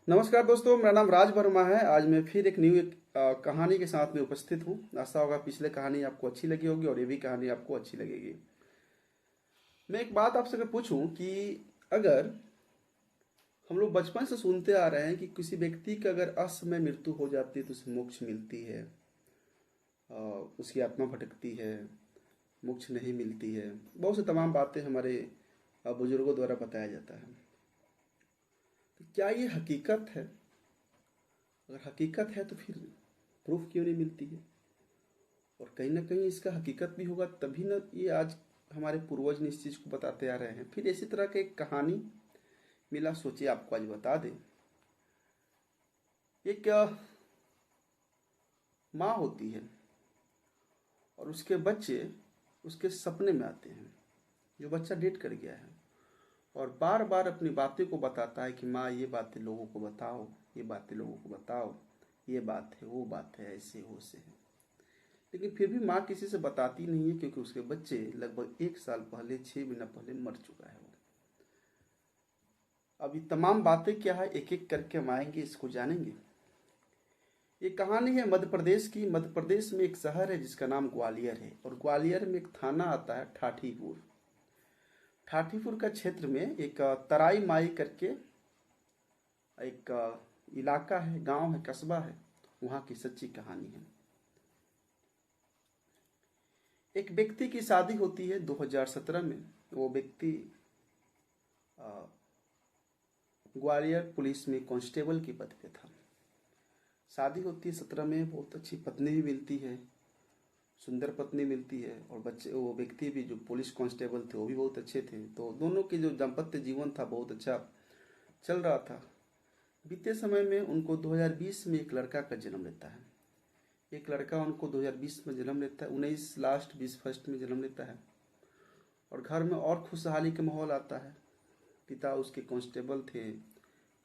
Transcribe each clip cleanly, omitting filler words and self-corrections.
नमस्कार दोस्तों, मेरा नाम राज वर्मा है। आज मैं फिर एक न्यू कहानी के साथ में उपस्थित हूँ। आशा होगा पिछले कहानी आपको अच्छी लगी होगी और ये भी कहानी आपको अच्छी लगेगी। मैं एक बात आपसे अगर पूछूं कि अगर हम लोग बचपन से सुनते आ रहे हैं कि किसी व्यक्ति की अगर असमय मृत्यु हो जाती है तो उसे मोक्ष मिलती है, उसकी आत्मा भटकती है, मोक्ष नहीं मिलती है। बहुत से तमाम बातें हमारे बुजुर्गों द्वारा बताया जाता है। तो क्या ये हकीकत है? अगर हकीकत है तो फिर प्रूफ क्यों नहीं मिलती है? और कहीं ना कहीं इसका हकीकत भी होगा तभी ना ये आज हमारे पूर्वज ने इस चीज़ को बताते आ रहे हैं। फिर इसी तरह की एक कहानी मिला, सोचिए आपको आज बता दें। एक माँ होती है और उसके बच्चे उसके सपने में आते हैं। जो बच्चा डेट कर गया है और बार बार अपनी बातें को बताता है कि माँ ये बातें लोगों को बताओ, ये बातें लोगों को बताओ, ये बात है, वो बात है, ऐसे हो से है। लेकिन फिर भी माँ किसी से बताती नहीं है, क्योंकि उसके बच्चे लगभग 1 साल पहले, 6 महीना पहले मर चुका है वो। अब ये तमाम बातें क्या है, एक एक करके हम आएंगे, इसको जानेंगे। ये कहानी है मध्य प्रदेश की। मध्य प्रदेश में एक शहर है जिसका नाम ग्वालियर है, और ग्वालियर में एक थाना आता है ठाठीपुर। ठाठीपुर का क्षेत्र में एक तराई माई करके एक इलाका है, गांव है, कस्बा है। वहां की सच्ची कहानी है। एक व्यक्ति की शादी होती है 2017 में। वो व्यक्ति ग्वालियर पुलिस में कांस्टेबल के पद पे था। शादी होती है 17 में। बहुत अच्छी पत्नी भी मिलती है, सुंदर पत्नी मिलती है, और बच्चे, वो व्यक्ति भी जो पुलिस कांस्टेबल थे वो भी बहुत अच्छे थे। तो दोनों के जो दाम्पत्य जीवन था बहुत अच्छा चल रहा था। बीते समय में उनको 2020 में एक लड़का का जन्म लेता है। एक लड़का उनको 2020 में जन्म लेता है, 19 लास्ट 20 फर्स्ट में जन्म लेता है। और घर में और खुशहाली का माहौल आता है। पिता उसके कांस्टेबल थे,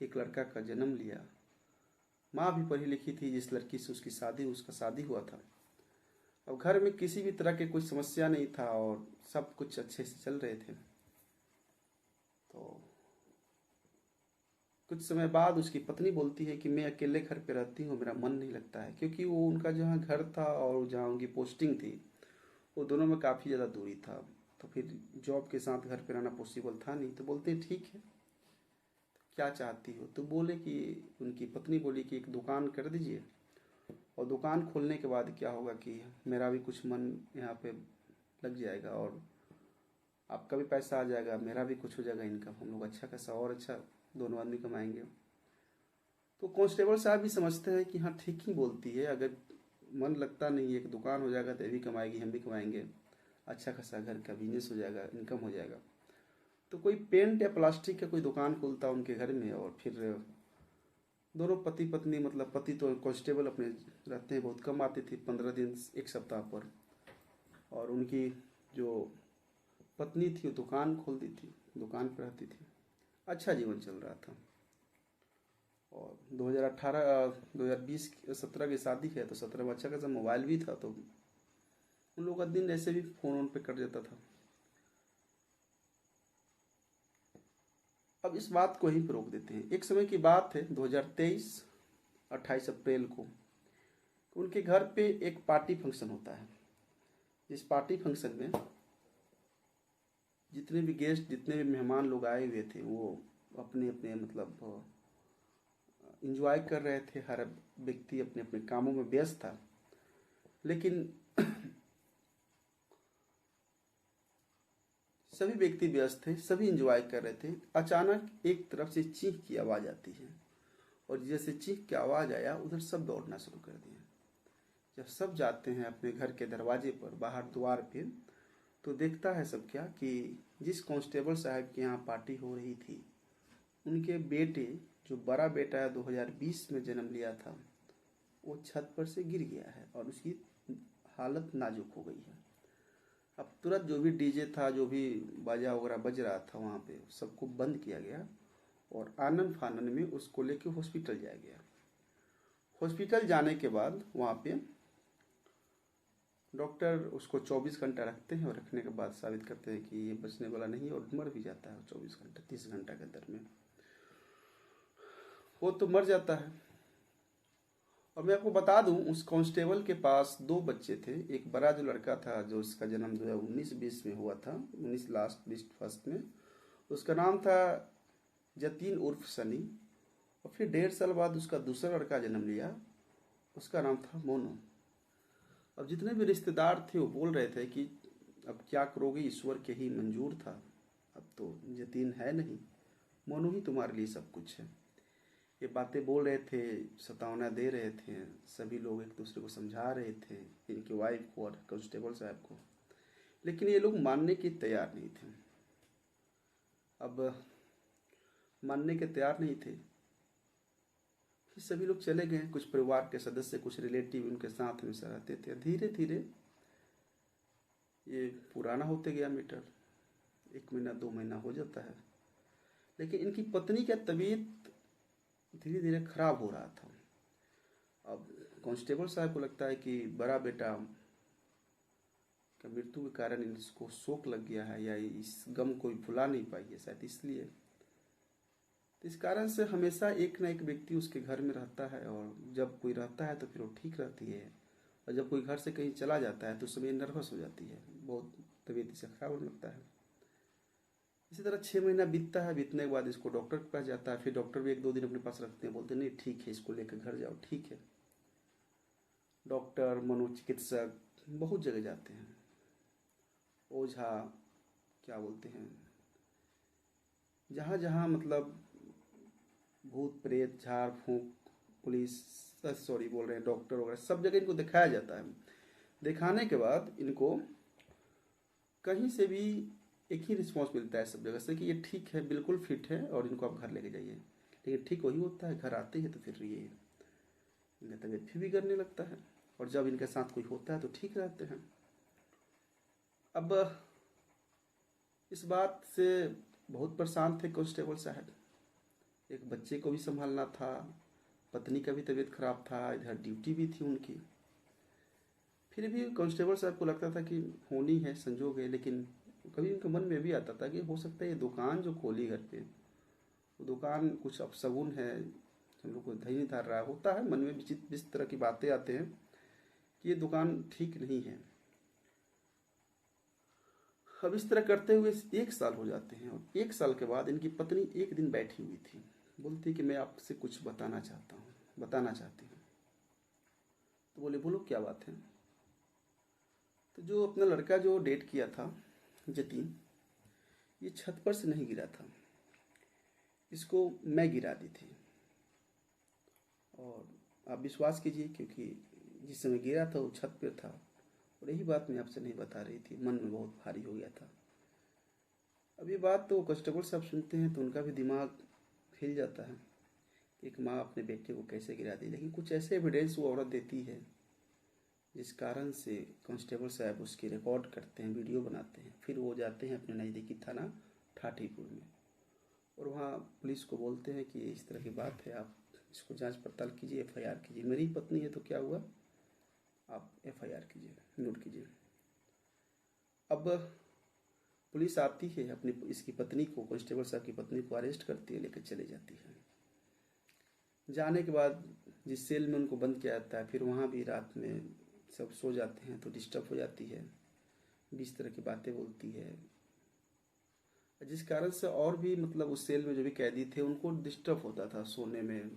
एक लड़का का जन्म लिया। माँ भी पढ़ी लिखी थी, जिस लड़की से उसका शादी हुआ था। अब घर में किसी भी तरह की कोई समस्या नहीं था और सब कुछ अच्छे से चल रहे थे। तो कुछ समय बाद उसकी पत्नी बोलती है कि मैं अकेले घर पे रहती हूँ, मेरा मन नहीं लगता है। क्योंकि वो उनका जहाँ घर था और जहाँ उनकी पोस्टिंग थी, वो दोनों में काफ़ी ज़्यादा दूरी था। तो फिर जॉब के साथ घर पे रहना पॉसिबल था नहीं। तो बोलते हैं ठीक है, क्या चाहती हो? तो बोले कि, उनकी पत्नी बोली कि एक दुकान कर दीजिए, और दुकान खोलने के बाद क्या होगा कि मेरा भी कुछ मन यहाँ पे लग जाएगा, और आपका भी पैसा आ जाएगा, मेरा भी कुछ हो जाएगा इनकम। हम लोग अच्छा खासा और अच्छा दोनों आदमी कमाएंगे। तो कांस्टेबल साहब भी समझते हैं कि हाँ ठीक ही बोलती है। अगर मन लगता नहीं है, एक दुकान हो जाएगा तो ये भी कमाएगी, हम भी कमाएंगे, अच्छा खासा घर का बिजनेस हो जाएगा, इनकम हो जाएगा। तो कोई पेंट या प्लास्टिक का कोई दुकान खुलता उनके घर में। और फिर दोनों पति पत्नी, मतलब पति तो कांस्टेबल अपने रहते हैं, बहुत कम आते थे, 15 दिन, एक सप्ताह पर। और उनकी जो पत्नी थी वो दुकान खोल दी थी, दुकान पर रहती थी। अच्छा जीवन चल रहा था। और 2018 2020 17 की शादी है, तो 17 में अच्छा खासा मोबाइल भी था। तो उन लोगों का दिन ऐसे भी फोन ऑन पे कट जाता था। अब इस बात को यहीं पर रोक देते हैं। एक समय की बात है, 2023 28 अप्रैल को उनके घर पे एक पार्टी फंक्शन होता है। इस पार्टी फंक्शन में जितने भी गेस्ट, जितने भी मेहमान लोग आए हुए थे, वो अपने अपने मतलब इंजॉय कर रहे थे। हर व्यक्ति अपने अपने कामों में व्यस्त था। लेकिन सभी व्यक्ति व्यस्त थे, सभी इंजॉय कर रहे थे। अचानक एक तरफ से चीख की आवाज़ आती है, और जैसे चीख की आवाज़ आया, उधर सब दौड़ना शुरू कर दिया। जब सब जाते हैं अपने घर के दरवाजे पर, बाहर द्वार पे, तो देखता है सब क्या कि जिस कांस्टेबल साहब के यहाँ पार्टी हो रही थी, उनके बेटे, जो बड़ा बेटा है 2020 में जन्म लिया था, वो छत पर से गिर गया है और उसकी हालत नाजुक हो गई है। अब तुरंत जो भी डीजे था, जो भी बाजा वगैरह बज रहा था वहाँ पे, सबको बंद किया गया और आनन फानन में उसको लेके हॉस्पिटल जाया गया। हॉस्पिटल जाने के बाद वहाँ पे डॉक्टर उसको 24 घंटा रखते हैं, और रखने के बाद साबित करते हैं कि ये बचने वाला नहीं है, और मर भी जाता है 24 घंटा 30 घंटा के अंदर में। वो तो मर जाता है। और मैं आपको बता दूं, उस कांस्टेबल के पास दो बच्चे थे। एक बड़ा जो लड़का था, जो उसका जन्म 2019-20 में हुआ था, 19 लास्ट 20 फर्स्ट में, उसका नाम था जतीन उर्फ सनी। और फिर 1.5 साल बाद उसका दूसरा लड़का जन्म लिया, उसका नाम था मोनू। अब जितने भी रिश्तेदार थे वो बोल रहे थे कि अब क्या करोगे, ईश्वर के ही मंजूर था, अब तो जतीन है नहीं, मोनू ही तुम्हारे लिए सब कुछ है। ये बातें बोल रहे थे, सतावना दे रहे थे, सभी लोग एक दूसरे को समझा रहे थे, इनकी वाइफ को और कांस्टेबल साहब को, लेकिन ये लोग मानने के तैयार नहीं थे। अब मानने के तैयार नहीं थे, फिर सभी लोग चले गए। कुछ परिवार के सदस्य, कुछ रिलेटिव उनके साथ हमेशा रहते थे। धीरे धीरे ये पुराना होते गया मैटर, 1 महीना 2 महीना हो जाता है, लेकिन इनकी पत्नी का तबीयत धीरे धीरे खराब हो रहा था। अब कांस्टेबल साहब को लगता है कि बड़ा बेटा का मृत्यु के कारण इसको शोक लग गया है, या इस गम को भुला नहीं पाई है शायद, इसलिए। तो इस कारण से हमेशा एक ना एक व्यक्ति उसके घर में रहता है, और जब कोई रहता है तो फिर वो ठीक रहती है, और जब कोई घर से कहीं चला जाता है तो उस समय नर्वस हो जाती है, बहुत तबीयत इसे खराब होने लगता है। इसी तरह 6 महीना बीतता है। बीतने के बाद इसको डॉक्टर के पास जाता है। फिर डॉक्टर भी 1-2 दिन अपने पास रखते हैं, बोलते हैं नहीं ठीक है, इसको लेकर घर जाओ, ठीक है। डॉक्टर, मनोचिकित्सक बहुत जगह जाते हैं, ओझा, क्या बोलते हैं, जहाँ जहाँ मतलब भूत प्रेत, झाड़ फूंक, पुलिस, सॉरी बोल रहे हैं, डॉक्टर वगैरह, सब जगह इनको दिखाया जाता है। दिखाने के बाद इनको कहीं से भी एक ही रिस्पॉन्स मिलता है सब जगह से कि ये ठीक है, बिल्कुल फिट है, और इनको आप घर लेके जाइए। लेकिन ठीक वही होता है, घर आते हैं तो फिर ये इनका तबीयत फिर बिगड़ने लगता है, और जब इनके साथ कोई होता है तो ठीक रहते हैं। अब इस बात से बहुत परेशान थे कांस्टेबल साहब। एक बच्चे को भी संभालना था, पत्नी का भी तबीयत खराब था, इधर ड्यूटी भी थी उनकी। फिर भी कांस्टेबल साहब को लगता था कि होनी है, संजोग है, लेकिन कभी उनके मन में भी आता था कि हो सकता है ये दुकान जो खोली घर पे, वो दुकान कुछ अपशगुन है, हम लोग को धैर्य नहीं धर रहा होता है, मन में विचित्र इस तरह की बातें आते हैं कि ये दुकान ठीक नहीं है। अब इस तरह करते हुए 1 साल हो जाते हैं, और 1 साल के बाद इनकी पत्नी एक दिन बैठी हुई थी, बोलती कि मैं आपसे कुछ बताना चाहता हूँ, बताना चाहती हूँ। तो बोले बोलो क्या बात है। तो जो अपना लड़का जो डेट किया था, जतीन, ये छत पर से नहीं गिरा था, इसको मैं गिरा दी थी। और आप विश्वास कीजिए, क्योंकि जिस समय गिरा था वो छत पर था, और यही बात मैं आपसे नहीं बता रही थी, मन में बहुत भारी हो गया था। अब ये बात तो कांस्टेबल साहब सुनते हैं तो उनका भी दिमाग हिल जाता है कि एक माँ अपने बेटे को कैसे गिरा दी। लेकिन कुछ ऐसे एविडेंस वो औरत देती है जिस कारण से कांस्टेबल साहब उसकी रिकॉर्ड करते हैं, वीडियो बनाते हैं। फिर वो जाते हैं अपने नज़दीकी थाना ठाठीपुर में, और वहाँ पुलिस को बोलते हैं कि इस तरह की बात है, आप इसको जांच पड़ताल कीजिए, एफआईआर कीजिए। मेरी पत्नी है तो क्या हुआ, आप एफआईआर कीजिए, नोट कीजिए। अब पुलिस आती है, अपनी इसकी पत्नी को, कांस्टेबल साहब की पत्नी को अरेस्ट करती है, लेकर चले जाती है। जाने के बाद जिस सेल में उनको बंद किया जाता है, फिर वहाँ भी रात में सब सो जाते हैं तो डिस्टर्ब हो जाती है, 20 तरह की बातें बोलती है, जिस कारण से और भी मतलब उस सेल में जो भी कैदी थे उनको डिस्टर्ब होता था सोने में।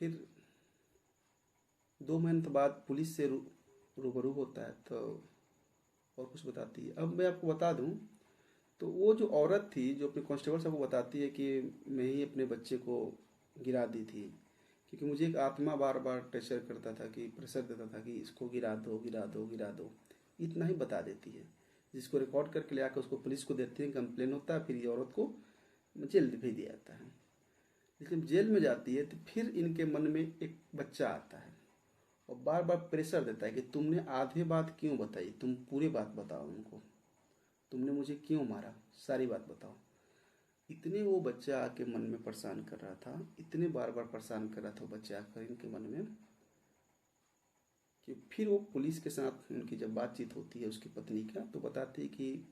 फिर 2 महीने बाद पुलिस से रूबरू होता है तो और कुछ बताती है। अब मैं आपको बता दूं, तो वो जो औरत थी जो अपने कांस्टेबल साहब को बताती है कि मैं ही अपने बच्चे को गिरा दी थी, क्योंकि मुझे एक आत्मा बार बार प्रेशर करता था, कि प्रेशर देता था कि इसको गिरा दो, गिरा दो, गिरा दो, इतना ही बता देती है। जिसको रिकॉर्ड करके ले आकर उसको पुलिस को देते हैं, कंप्लेन होता है, फिर ये औरत को जेल भेज दिया जाता है। लेकिन जेल में जाती है तो फिर इनके मन में एक बच्चा आता है और बार बार प्रेशर देता है कि तुमने आधे बात क्यों बताई, तुम पूरी बात बताओ उनको, तुमने मुझे क्यों मारा, सारी बात बताओ। इतने वो बच्चा आके मन में परेशान कर रहा था, इतने बार बार परेशान कर रहा था वो बच्चा आकर इनके मन में, कि फिर वो पुलिस के साथ उनकी जब बातचीत होती है उसकी पत्नी का, तो बताती है कि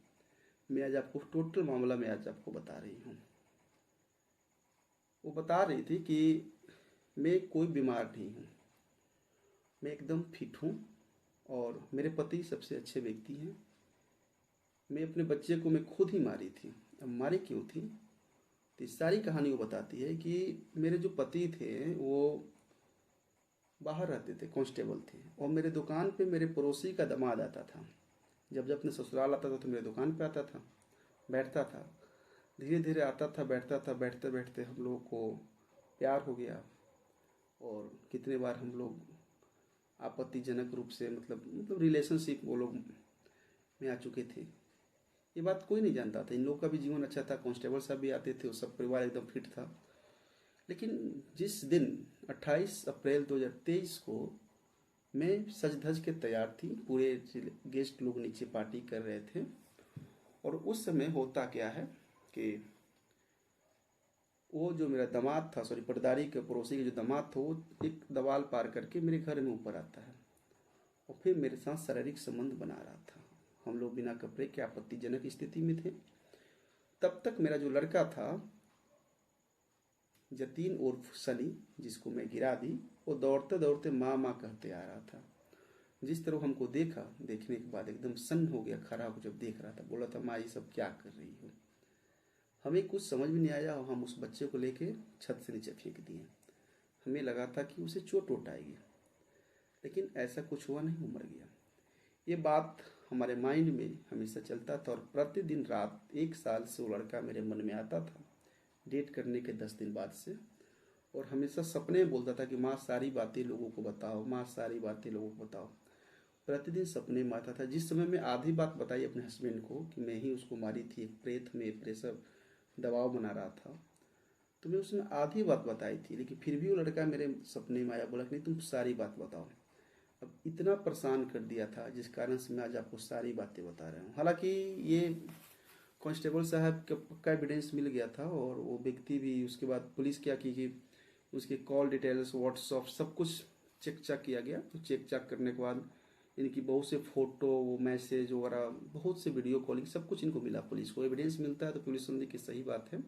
मैं आज आपको टोटल मामला मैं आज आपको बता रही हूँ। वो बता रही थी कि मैं कोई बीमार नहीं हूँ, मैं एकदम फिट हूँ और मेरे पति सबसे अच्छे व्यक्ति हैं। मैं अपने बच्चे को मैं खुद ही मारी थी। अब मारी क्यों थी, तो इस सारी कहानी वो बताती है कि मेरे जो पति थे वो बाहर रहते थे, कांस्टेबल थे, और मेरे दुकान पे मेरे पड़ोसी का दामाद आता था। जब जब अपने ससुराल आता था तो मेरे दुकान पे आता था, बैठता था। धीरे धीरे आता था, बैठता था, बैठते बैठते हम लोगों को प्यार हो गया। और कितने बार हम लोग आपत्तिजनक रूप से मतलब रिलेशनशिप वो लोग में आ चुके थे। ये बात कोई नहीं जानता था। इन लोग का भी जीवन अच्छा था, कांस्टेबल साहब भी आते थे, वो सब परिवार एकदम फिट था। लेकिन जिस दिन 28 अप्रैल 2023 को मैं सज धज के तैयार थी, पूरे गेस्ट लोग नीचे पार्टी कर रहे थे, और उस समय होता क्या है कि वो जो मेरा दामाद था, सॉरी पटदारी के पड़ोसी के जो दामाद था, वो एक दीवार पार करके मेरे घर में ऊपर आता है और फिर मेरे साथ शारीरिक संबंध बना रहा था। हम लोग बिना कपड़े के आपत्तिजनक स्थिति में थे। तब तक मेरा जो लड़का था जतीन उर्फ सनी, जिसको मैं गिरा दी, वो दौड़ते दौड़ते माँ माँ कहते आ रहा था। जिस तरह हमको देखा, देखने के बाद एकदम सन्न हो गया, खड़ा हो जब देख रहा था, बोला था माँ ये सब क्या कर रही हो। हमें कुछ समझ में नहीं आया और हम उस बच्चे को लेके छत से नीचे फेंक दिए। हमें लगा था कि उसे चोट वोट आएगी, लेकिन ऐसा कुछ हुआ नहीं, वो मर गया। ये बात हमारे माइंड में हमेशा चलता था और प्रतिदिन रात 1 साल से वो लड़का मेरे मन में आता था, डेट करने के 10 दिन बाद से। और हमेशा सपने में बोलता था कि माँ सारी बातें लोगों को बताओ, माँ सारी बातें लोगों को बताओ। प्रतिदिन सपने में आता था। जिस समय मैं आधी बात बताई अपने हस्बैंड को कि मैं ही उसको मारी थी, एक प्रेत में प्रेशर दबाव बना रहा था, तो मैं उसमें आधी बात बताई थी, लेकिन फिर भी वो लड़का मेरे सपने में आया, बोला कि नहीं तुम सारी बात बताओ। अब इतना परेशान कर दिया था जिस कारण से मैं आज आपको सारी बातें बता रहा हूँ। हालांकि ये कांस्टेबल साहब का पक्का एविडेंस मिल गया था और वो व्यक्ति भी, उसके बाद पुलिस क्या की कि उसके कॉल डिटेल्स, व्हाट्सअप सब कुछ चेक चाक किया गया। तो चेक चाक करने के बाद इनकी बहुत से फोटो, वो मैसेज वगैरह, बहुत से वीडियो कॉलिंग, सब कुछ इनको मिला। पुलिस को एविडेंस मिलता है तो पुलिस समझी कि सही बात है,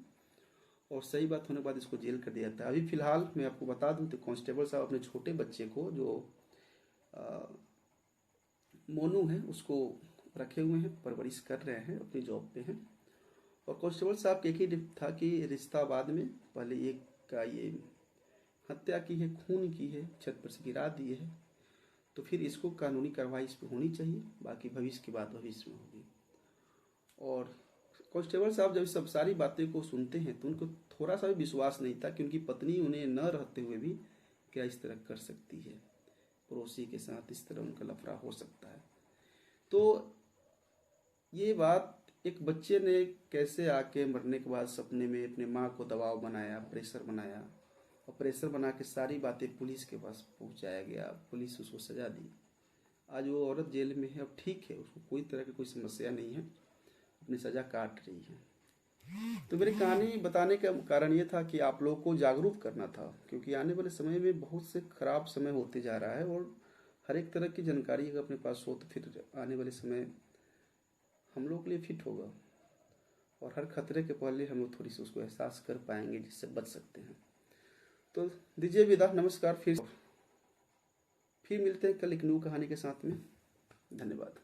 और सही बात होने के बाद इसको जेल कर दिया जाता है। अभी फिलहाल मैं आपको बता दूं तो कांस्टेबल साहब अपने छोटे बच्चे को, जो मोनू है, उसको रखे हुए हैं, परवरिश कर रहे हैं, अपनी जॉब पे हैं। और कांस्टेबल साहब का एक ही था कि रिश्ता बाद में, पहले एक का ये हत्या की है, खून की है, छत पर से गिरा दिए है, तो फिर इसको कानूनी कार्रवाई इस पर होनी चाहिए। बाकी भविष्य की बात भविष्य में होगी। और कांस्टेबल साहब जब सब सारी बातें को सुनते हैं तो उनको थोड़ा सा भी विश्वास नहीं था कि उनकी पत्नी उन्हें न रहते हुए भी क्या इस तरह कर सकती है, पड़ोसी के साथ इस तरह उनका लफड़ा हो सकता है। तो ये बात एक बच्चे ने कैसे आके मरने के बाद सपने में अपने माँ को दबाव बनाया, प्रेशर बनाया, और प्रेशर बना के सारी बातें पुलिस के पास पहुंचाया गया, पुलिस उसको सजा दी। आज वो औरत जेल में है, अब ठीक है, उसको कोई तरह की कोई समस्या नहीं है, अपनी सजा काट रही है। तो मेरी कहानी बताने का कारण ये था कि आप लोगों को जागरूक करना था, क्योंकि आने वाले समय में बहुत से खराब समय होते जा रहा है, और हर एक तरह की जानकारी अगर अपने पास हो तो फिर आने वाले समय हम लोग के लिए फिट होगा, और हर खतरे के पहले हम लोग थोड़ी सी उसको एहसास कर पाएंगे, जिससे बच सकते हैं। तो दीजिए विदा, नमस्कार। फिर मिलते हैं कल एक न्यू कहानी के साथ में। धन्यवाद।